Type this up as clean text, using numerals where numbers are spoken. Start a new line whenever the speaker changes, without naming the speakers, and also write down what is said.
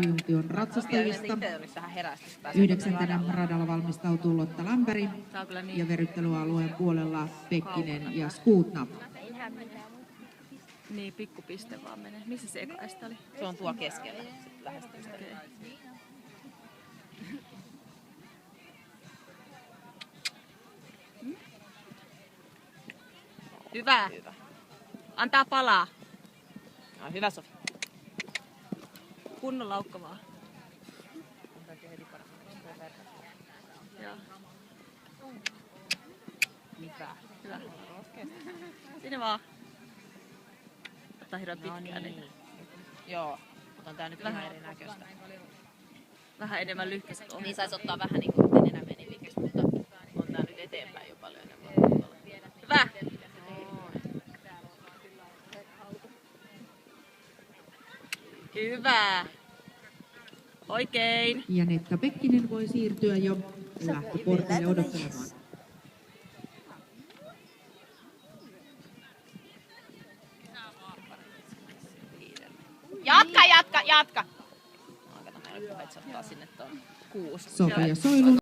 Siuntion ratsastajista. 9. radalla valmistautuu Lotta Lämpäri ja verryttelyalueen puolella Pekkinen ja Skuutna.
Niin, pikkupiste vaan menee. Missä se ekaista oli?
Se on tuolla keskellä. Sitten lähestyy sitä.
Okay. Hyvä.
Hyvä.
Antaa palaa.
No, hyvä Sofi.
Kunnon laukka vaan. Joo.
Hyvä.
Hyvä. Sinne vaan. Ottaa hirveän pitkään.
Niin. Joo, mutta on tää nyt vähän erinäköistä.
Vähän enemmän lyhkäistä.
Niin saisi ottaa vähän niin kuin enää meni liikkeeksi, mutta on tää nyt eteenpäin jo paljon enemmän.
Hyvä. Hyvä. Oikein.
Ja Netta Pekkinen voi siirtyä jo lähtöportille odottelemaan.
Jatka! Kato, meillä on puhe, että se ottaa sinne tuon 6.
Sofia Soilu